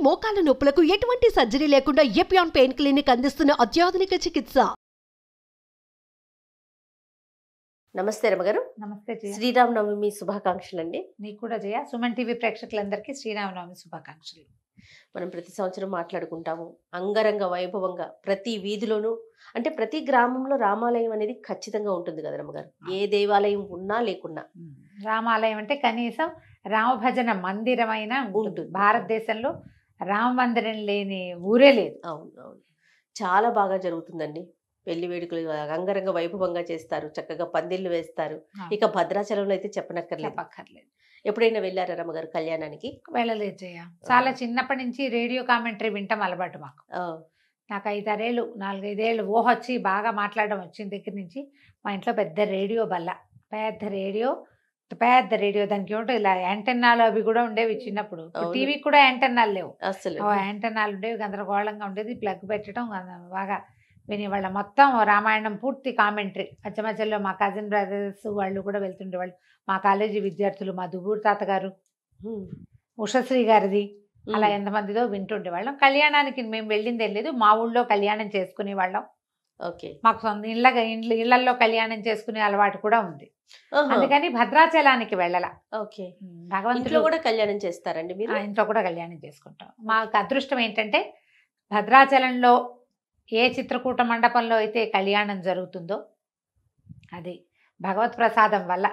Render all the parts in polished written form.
మోకాల నొప్పులకు ఎటువంటి సర్జరీ లేకుండా ఎపియాన్ పెయిన్ క్లినిక్ అందిస్తున్న అత్యాధునిక చికిత్స. నమస్తే రమగారు. నమస్తే జయ. శ్రీరామనవమి శుభాకాంక్షలు అండి. నీకు కూడా జయ. సుమన్ టీవీ ప్రేక్షకులందరికీ శ్రీరామనవమి శుభాకాంక్షలు. మనం ప్రతి సంవత్సరం మాట్లాడుకుంటాము అంగరంగ వైభవంగా ప్రతి వీధిలోనూ, అంటే ప్రతి గ్రామంలో రామాలయం అనేది ఖచ్చితంగా ఉంటుంది కదా రమగారు, ఏ దేవాలయం ఉన్నా లేకున్నా. రామాలయం అంటే కనీసం రామభజన మందిరమైన ఉంటుంది. భారతదేశంలో రామ మందిరం లేని ఊరే లేదు. అవును అవును, చాలా బాగా జరుగుతుందండి. పెళ్లి వేడుకలు అంగరంగ వైభవంగా చేస్తారు, చక్కగా పందిళ్ళు వేస్తారు. ఇక భద్రాచలంలో అయితే చెప్పనక్కర్లేదు. ఎప్పుడైనా వెళ్ళారా రమ్మగారు కళ్యాణానికి? వెళ్ళలేదు జయ. చాలా చిన్నప్పటి నుంచి రేడియో కామెంటరీ వింటాం అలవాటు మాకు. నాకు 4-5 ఏళ్ళు ఊహ వచ్చి బాగా మాట్లాడడం వచ్చిన దగ్గర నుంచి మా ఇంట్లో పెద్ద రేడియో బల్ల, పెద్ద రేడియో దానికి ఏమిటో ఇలా యాంటెన్నాలు అవి కూడా ఉండేవి చిన్నప్పుడు. టీవీకి కూడా యాంటెన్నాలు లేవు అసలు. యాంటెన్నాలు ఉండేవి, గందరగోళంగా ఉండేది. ప్లగ్ పెట్టడం బాగా వినేవాళ్ళం. మొత్తం రామాయణం పూర్తి కామెంటరీ. మధ్య మధ్యలో మా కజిన్ బ్రదర్స్ వాళ్ళు కూడా వెళ్తుండేవాళ్ళు. మా కాలేజీ విద్యార్థులు, మా దువ్వూరు తాతగారు, ఉషశ్రీ గారిది, అలా ఎంతమందిదో వింటుండేవాళ్ళం. కళ్యాణానికి మేము వెళ్ళిందే లేదు, మా ఊళ్ళో కళ్యాణం చేసుకునేవాళ్ళం. ఓకే, మాకు సొంత ఇళ్లలో కళ్యాణం చేసుకునే అలవాటు కూడా ఉంది. అందుకని భద్రాచలానికి వెళ్ళాల. ఓకే, భగవంతుడు కూడా కళ్యాణం చేస్తారండి మీరు? ఇంట్లో కూడా కళ్యాణం చేసుకుంటాం. మాకు అదృష్టం ఏంటంటే భద్రాచలంలో ఏ చిత్రకూట మండపంలో అయితే కళ్యాణం జరుగుతుందో అది భగవత్ ప్రసాదం వల్ల.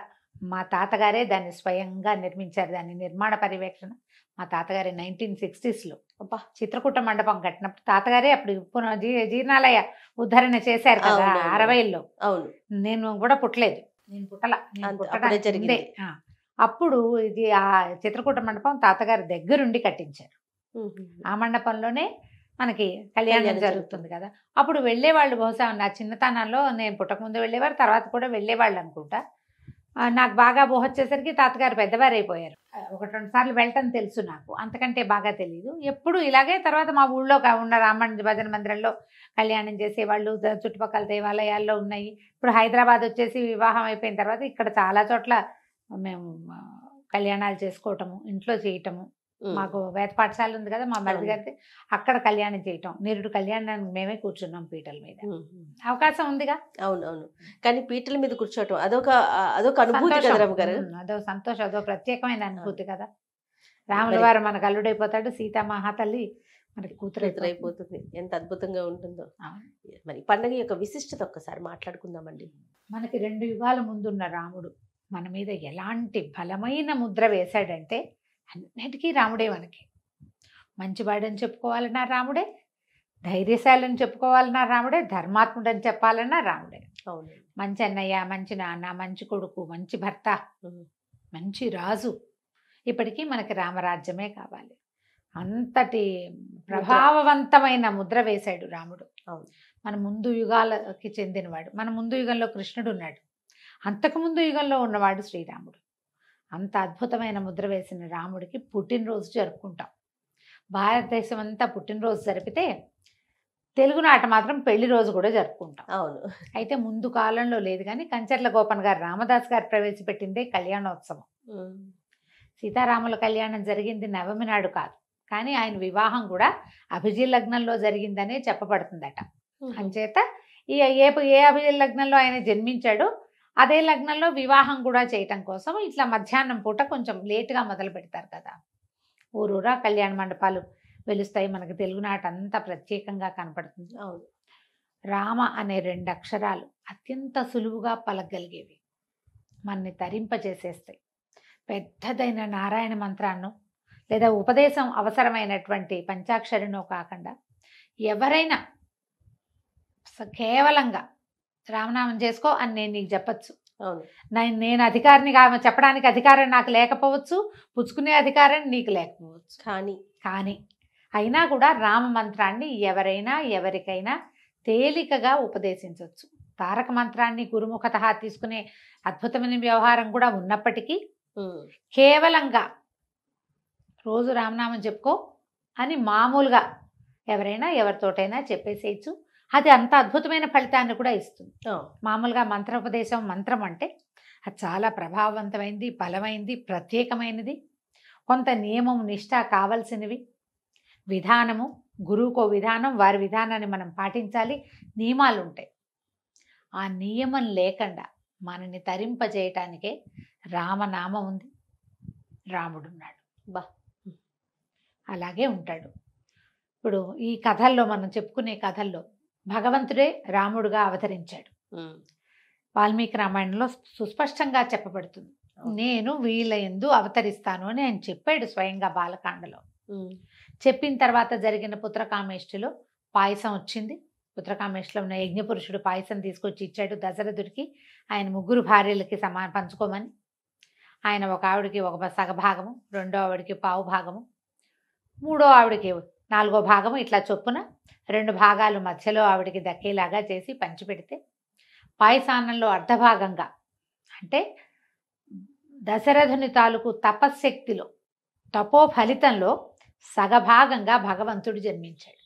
మా తాతగారే దాన్ని స్వయంగా నిర్మించారు. దాని నిర్మాణ పర్యవేక్షణ మా తాతగారే 1960sలో చిత్రకూట మండపం కట్టినప్పుడు తాతగారే అప్పుడు జీర్ణాలయ ఉద్ధరణ చేశారు కదా 60లో. అవును, నేను కూడా పుట్టలేదు, నేను పుట్టడానికి అప్పుడు ఇది ఆ చిత్రకూట మండపం తాతగారి దగ్గరుండి కట్టించారు. ఆ మండపంలోనే మనకి కళ్యాణం జరుగుతుంది కదా. అప్పుడు వెళ్ళేవాళ్ళు, బహుశా నా చిన్నతనంలో, నేను పుట్టకముందు వెళ్ళేవారు, తర్వాత కూడా వెళ్ళేవాళ్ళు అనుకుంటా. నాకు బాగా ఊహ వచ్చేసరికి తాతగారు పెద్దవారు అయిపోయారు. 1-2 సార్లు వెళ్ళటం తెలుసు నాకు, అంతకంటే బాగా తెలియదు. ఎప్పుడు ఇలాగే తర్వాత మా ఊళ్ళో ఉన్న రామణ భజన మందిరంలో కళ్యాణం చేసేవాళ్ళు. చుట్టుపక్కల దేవాలయాల్లో ఉన్నాయి. ఇప్పుడు హైదరాబాద్ వచ్చేసి వివాహం అయిపోయిన తర్వాత ఇక్కడ చాలా చోట్ల మేము కళ్యాణాలు చేసుకోవటము, ఇంట్లో చేయటము. మాకు వేద పాఠశాల ఉంది కదా మా మరిది గారిది, అక్కడ కళ్యాణం చేయటం. నిరుడు కళ్యాణానికి మేమే కూర్చున్నాం పీటల మీద. అవకాశం ఉందిగా. అవునవును, కానీ పీటల మీద కూర్చోవటం అదొక అనుభూతి కదా రమ్మగారు. అదో సంతోషం, అదో ప్రత్యేకమైన అనుభూతి కదా. రాముల వారు మనకు అల్లుడైపోతాడు, సీతామహాతల్లి మనకి కూతురు అయిపోతుంది. ఎంత అద్భుతంగా ఉంటుందో. మరి పండుగ యొక్క విశిష్టత ఒక్కసారి మాట్లాడుకుందామండి. మనకి 2 యుగాల ముందున్న రాముడు మన మీద ఎలాంటి బలమైన ముద్ర వేశాడంటే, అన్నిటికీ రాముడే. మనకి మంచివాడని చెప్పుకోవాలన్నా రాముడే, ధైర్యశాలని చెప్పుకోవాలన్నా రాముడే, ధర్మాత్ముడని చెప్పాలన్నా రాముడే. మంచి అన్నయ్య, మంచి నాన్న, మంచి కొడుకు, మంచి భర్త, మంచి రాజు. ఇప్పటికీ మనకి రామరాజ్యమే కావాలి. అంతటి ప్రభావవంతమైన ముద్ర వేశాడు రాముడు. మన ముందు యుగాలకి చెందినవాడు. మన ముందు యుగంలో కృష్ణుడు ఉన్నాడు, అంతకుముందు యుగంలో ఉన్నవాడు శ్రీరాముడు. అంత అద్భుతమైన ముద్ర వేసిన రాముడికి పుట్టినరోజు జరుపుకుంటాం. భారతదేశం అంతా పుట్టినరోజు జరిపితే తెలుగునాట మాత్రం పెళ్లి రోజు కూడా జరుపుకుంటాం. అవును, అయితే ముందు కాలంలో లేదు, కానీ కంచర్ల గోపన్ గారు, రామదాస్ గారు ప్రవేశపెట్టిందే కళ్యాణోత్సవం. సీతారాముల కళ్యాణం జరిగింది నవమి నాడు కాదు, కానీ ఆయన వివాహం కూడా అభిజిత్ లగ్నంలో జరిగిందనే చెప్పబడుతుందట. అంచేత ఏ అభిజిత్ లగ్నంలో ఆయన జన్మించాడో అదే లగ్నంలో వివాహం కూడా చేయటం కోసం ఇట్లా మధ్యాహ్నం పూట కొంచెం లేటుగా మొదలు పెడతారు కదా. ఊరూరా కళ్యాణ మండపాలు వెలుస్తాయి. మనకి తెలుగునాట అంతా ప్రత్యేకంగా కనపడుతుంది. రామ అనే 2 అక్షరాలు అత్యంత సులువుగా పలకగలిగేవి, మనని తరింపజేసేస్తాయి. పెద్దదైన నారాయణ మంత్రాన్నో లేదా ఉపదేశం అవసరమైనటువంటి పంచాక్షరినో కాకుండా ఎవరైనా కేవలంగా రామనామం చేసుకో అని నేను నీకు చెప్పచ్చు. నేను అధికారిని చెప్పడానికి అధికారం నాకు లేకపోవచ్చు, పుచ్చుకునే అధికారం నీకు లేకపోవచ్చు. కానీ అయినా కూడా రామ మంత్రాన్ని ఎవరైనా ఎవరికైనా తేలికగా ఉపదేశించవచ్చు. తారక మంత్రాన్ని గురుముఖతః తీసుకునే అద్భుతమైన వ్యవహారం కూడా ఉన్నప్పటికీ కేవలంగా రోజు రామనామం చెప్పుకో అని మామూలుగా ఎవరైనా ఎవరితోటైనా చెప్పేసేయచ్చు. అది అంత అద్భుతమైన ఫలితాన్ని కూడా ఇస్తుంది. మామూలుగా మంత్రోపదేశం, మంత్రం అంటే అది చాలా ప్రభావవంతమైంది, బలమైంది, ప్రత్యేకమైనది. కొంత నియమం, నిష్ఠ కావలసినవి. విధానము, గురువుకో విధానం, వారి విధానాన్ని మనం పాటించాలి, నియమాలు ఉంటాయి. ఆ నియమం లేకుండా మనని తరింపజేయటానికే రామనామం ఉంది, రాముడున్నాడు. బా. అలాగే ఉంటాడు. ఇప్పుడు ఈ కథల్లో మనం చెప్పుకునే కథల్లో భగవంతుడే రాముడుగా అవతరించాడు. వాల్మీకి రామాయణంలో సుస్పష్టంగా చెప్పబడుతుంది. నేను వీళ్ళ యందు అవతరిస్తాను అని ఆయన చెప్పాడు స్వయంగా బాలకాండలో. చెప్పిన తర్వాత జరిగిన పుత్రకామేష్టిలో పాయసం వచ్చింది. పుత్రకామేష్టిలో ఉన్న యజ్ఞపురుషుడు పాయసం తీసుకొచ్చి ఇచ్చాడు దశరథుడికి. ఆయన 3 భార్యలకి పంచుకోమని. ఆయన ఒక ఆవిడికి ఒక సగభాగము, రెండో ఆవిడికి పావు భాగము, మూడో ఆవిడికి 4వ భాగము, ఇట్లా చొప్పున 2 భాగాలు మధ్యలో ఆవిడికి దక్కేలాగా చేసి పంచిపెడితే, పాయసాన్నంలో అర్ధభాగంగా అంటే దశరథుని తాలూకు తపశ్శక్తిలో, తపో ఫలితంలో సగభాగంగా భగవంతుడు జన్మించాడు.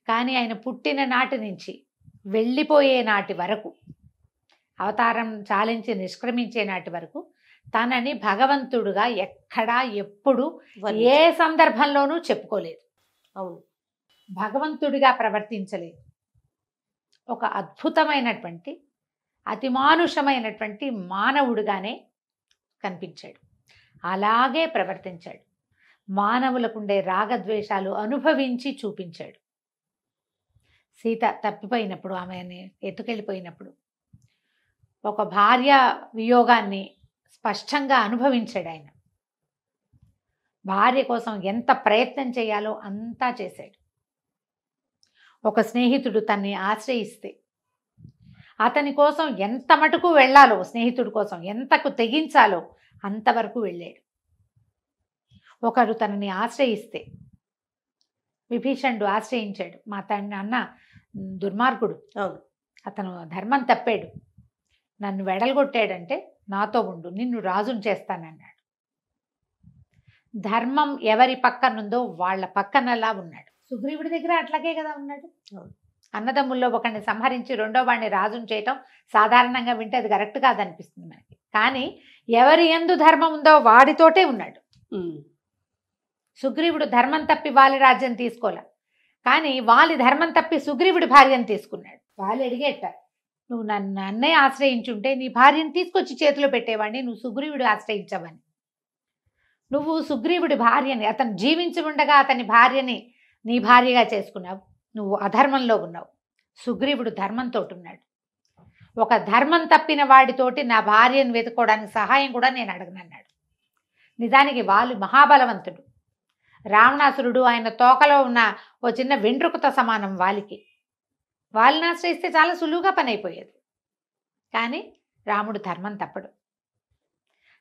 కానీ ఆయన పుట్టిన నాటి నుంచి వెళ్ళిపోయే నాటి వరకు, అవతారం చాలించి నిష్క్రమించే నాటి వరకు తనని భగవంతుడుగా ఎక్కడా ఎప్పుడు ఏ సందర్భంలోనూ చెప్పుకోలేదు. అవును, భగవంతుడిగా ప్రవర్తించలేదు. ఒక అద్భుతమైనటువంటి అతిమానుషమైనటువంటి మానవుడిగానే కనిపించాడు. అలాగే ప్రవర్తించాడు. మానవులకుండే రాగద్వేషాలు అనుభవించి చూపించాడు. సీత తప్పిపోయినప్పుడు, ఆమెని ఎత్తుకెళ్ళిపోయినప్పుడు ఒక భార్య వియోగాన్ని స్పష్టంగా అనుభవించాడు ఆయన. భార్య కోసం ఎంత ప్రయత్నం చేయాలో అంతా చేశాడు. ఒక స్నేహితుడు తన్ని ఆశ్రయిస్తే అతని కోసం ఎంత మటుకు వెళ్ళాలో, స్నేహితుడి కోసం ఎంతకు తెగించాలో అంతవరకు వెళ్ళాడు. ఒకరు తనని ఆశ్రయిస్తే, విభీషణుడు ఆశ్రయించాడు. మా తండ్రి అన్న దుర్మార్గుడు, అతను ధర్మం తప్పాడు, నన్ను వెడలగొట్టాడంటే నాతో ఉండు, నిన్ను రాజును చేస్తానన్నాడు. ధర్మం ఎవరి పక్కనుందో వాళ్ళ పక్కనలా ఉన్నాడు. సుగ్రీవుడి దగ్గర అట్లాగే కదా ఉన్నాడు. అన్నదమ్ముల్లో ఒకరిని సంహరించి రెండో వాడిని రాజును చేయటం సాధారణంగా వింటే అది కరెక్ట్ కాదనిపిస్తుంది మనకి. కానీ ఎవరి యందు ధర్మం ఉందో వాడితోటే ఉన్నాడు. సుగ్రీవుడు ధర్మం తప్పి వాలి రాజ్యం తీసుకోలే, కానీ వాలి ధర్మం తప్పి సుగ్రీవుడి భార్యను తీసుకున్నాడు. వాళ్ళు అడిగేట, నువ్వు నన్ను అన్నయ్య ఆశ్రయించుంటే నీ భార్యను తీసుకొచ్చి చేతిలో పెట్టేవాడిని, నువ్వు సుగ్రీవుడు ఆశ్రయించవని. నువ్వు సుగ్రీవుడి భార్యని, అతను జీవించి ఉండగా అతని భార్యని నీ భార్యగా చేసుకున్నావు. నువ్వు అధర్మంలో ఉన్నావు. సుగ్రీవుడు ధర్మంతో ఉన్నాడు. ఒక ధర్మం తప్పిన వాడితోటి నా భార్యను వెతుక్కోవడానికి సహాయం కూడా నేను అడగనన్నాడు. నిజానికి వాళ్ళు మహాబలవంతుడు. రావణాసురుడు ఆయన తోకలో ఉన్న ఓ చిన్న వెంట్రుకతో సమానం వాలికి. వాళ్ళని ఆశ్రయిస్తే చాలా సులువుగా పని అయిపోయేది. కానీ రాముడు ధర్మం తప్పడు.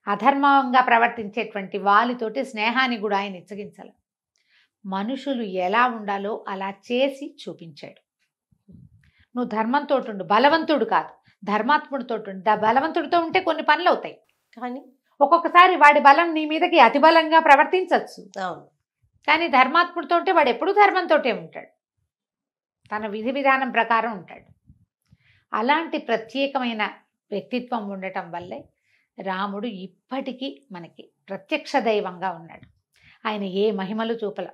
అధర్మంగా ప్రవర్తించేటువంటి వాలితోటి స్నేహాన్ని కూడా ఆయన ఇచ్చగించాలి. మనుషులు ఎలా ఉండాలో అలా చేసి చూపించాడు. నువ్వు ధర్మంతో ఉండు, బలవంతుడు కాదు, ధర్మాత్ముడితో ఉండు. బలవంతుడితో ఉంటే కొన్ని పనులు అవుతాయి, కానీ ఒక్కొక్కసారి వాడి బలం నీ మీదకి అతి బలంగా ప్రవర్తించవచ్చు. కానీ ధర్మాత్ముడితో ఉంటే వాడు ఎప్పుడూ ధర్మంతోటే ఉంటాడు, తన విధి విధానం ప్రకారం ఉంటాడు. అలాంటి ప్రత్యేకమైన వ్యక్తిత్వం ఉండటం వల్లే రాముడు ఇప్పటికీ మనకి ప్రత్యక్ష దైవంగా ఉన్నాడు. ఆయన ఏ మహిమలు చూపల,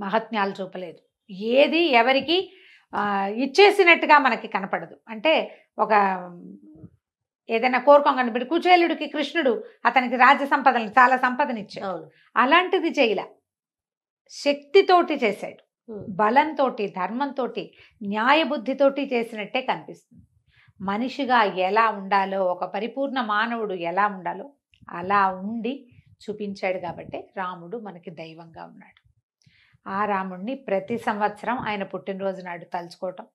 మహత్యాలు చూపలేదు, ఏది ఎవరికి ఇచ్చేసినట్టుగా మనకి కనపడదు. అంటే ఒక ఏదైనా కోరుకోగానే ఇప్పుడు కుచేలుడికి కృష్ణుడు అతనికి రాజ్య సంపదలు చాలా సంపదనిచ్చాడు, అలాంటిది చేయలే. శక్తితోటి చేశాడు, బలంతో, ధర్మంతో, న్యాయబుద్ధితోటి చేసినట్టే కనిపిస్తుంది. మనిషిగా ఎలా ఉండాలో, ఒక పరిపూర్ణ మానవుడు ఎలా ఉండాలో అలా ఉండి చూపించాడు. కాబట్టి రాముడు మనకి దైవంగా ఉన్నాడు. ఆ రాముడిని ప్రతి సంవత్సరం ఆయన పుట్టినరోజు నాడు తలుచుకోవటం,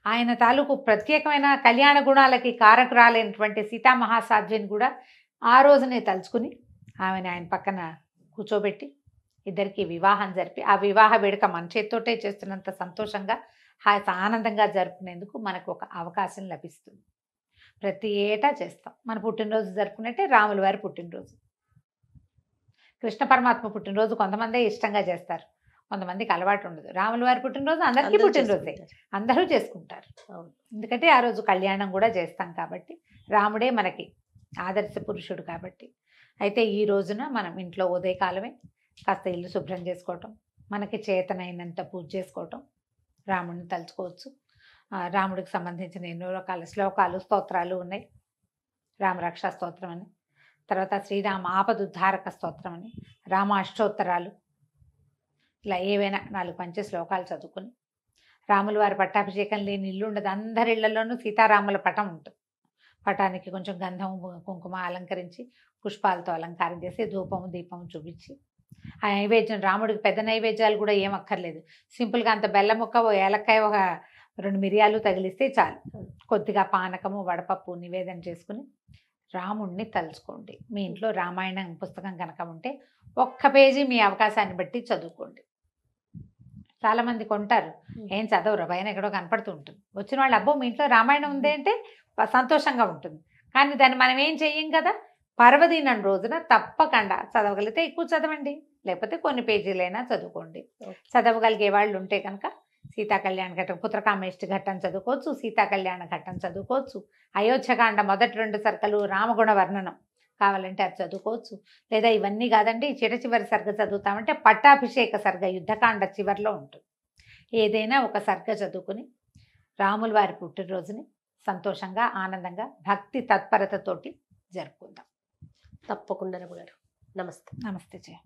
ఆయన తాలూకు ప్రత్యేకమైన కళ్యాణ గుణాలకి కారకురాలైనటువంటి సీతామహాసాధ్విని కూడా ఆ రోజునే తలుచుకుని ఆమెను ఆయన పక్కన కూర్చోబెట్టి ఇద్దరికి వివాహం జరిపి, ఆ వివాహ వేడుక మన చేత్తోటే చేస్తున్నంత సంతోషంగా ఆనందంగా జరుపుకునేందుకు మనకు ఒక అవకాశం లభిస్తుంది. ప్రతి ఏటా చేస్తాం. మన పుట్టినరోజు జరుపుకున్నట్టే రాముల వారి పుట్టినరోజు, కృష్ణ పరమాత్మ పుట్టినరోజు కొంతమందే ఇష్టంగా చేస్తారు, కొంతమందికి అలవాటు ఉండదు. రాముల వారి పుట్టినరోజు అందరికీ పుట్టినరోజే, అందరూ చేసుకుంటారు. ఎందుకంటే ఆ రోజు కళ్యాణం కూడా చేస్తాం కాబట్టి, రాముడే మనకి ఆదర్శ పురుషుడు కాబట్టి. అయితే ఈ రోజున మనం ఇంట్లో ఉదయకాలమే కాస్త ఇల్లు శుభ్రం చేసుకోవటం, మనకి చేతనైనంత పూజ చేసుకోవటం, రాముడిని తలుచుకోవచ్చు. రాముడికి సంబంధించిన ఎన్నో రకాల శ్లోకాలు స్తోత్రాలు ఉన్నాయి. రామరక్షా స్తోత్రం అని, తర్వాత శ్రీరామ ఆపదుద్ధారక స్తోత్రం అని, రామ అష్టోత్తరాలు, ఇలా ఏవైనా 4 శ్లోకాలు చదువుకుని, రాముల వారి పట్టాభిషేకం లేని ఇల్లు ఉండదు. అందరి ఇళ్లలోనూ సీతారాముల పటం ఉంటుంది. పటానికి కొంచెం గంధం కుంకుమ అలంకరించి, పుష్పాలతో అలంకారం చేసి, ధూపము దీపము చూపించి, ఆ నైవేద్యం రాముడికి పెద్ద నైవేద్యాలు కూడా ఏం అక్కర్లేదు. సింపుల్గా అంత బెల్లం ముక్క, ఓ ఏలక్కాయ, ఒక 2 మిరియాలు తగిలిస్తే చాలు. కొద్దిగా పానకము వడపప్పు నివేదన చేసుకుని రాముడిని తలుచుకోండి. మీ ఇంట్లో రామాయణం పుస్తకం కనుక ఉంటే 1 పేజీ మీ అవకాశాన్ని బట్టి చదువుకోండి. చాలామంది కొంటారు, ఏం చదవరు, పైన ఎక్కడో కనపడుతూ ఉంటుంది. వచ్చిన వాళ్ళు అబ్బో మీ ఇంట్లో రామాయణం ఉంది అంటే సంతోషంగా ఉంటుంది. కానీ దాన్ని మనం ఏం చెయ్యం కదా. పర్వదినం రోజున తప్పకుండా చదవగలిగితే ఎక్కువ చదవండి, లేకపోతే కొన్ని పేజీలైనా చదువుకోండి. చదవగలిగే వాళ్ళు ఉంటే కనుక సీతా కళ్యాణ ఘట్టం, పుత్రకామేష్టి ఘట్టం చదువుకోవచ్చు, సీతా కళ్యాణ ఘట్టం చదువుకోవచ్చు, అయోధ్యకాండ మొదటి 2 సర్గలు, రామగుణ వర్ణనం కావాలంటే అది చదువుకోవచ్చు. లేదా ఇవన్నీ కాదండి చివరి సర్గ చదువుతామంటే పట్టాభిషేక సర్గ యుద్ధకాండ చివరిలో ఉంటుంది. ఏదైనా ఒక సర్గ చదువుకుని రాముల వారి పుట్టినరోజుని సంతోషంగా ఆనందంగా భక్తి తత్పరతతోటి జరుపుకుందాం. తప్పకుండా రమగారు. నమస్తే. నమస్తే జయ.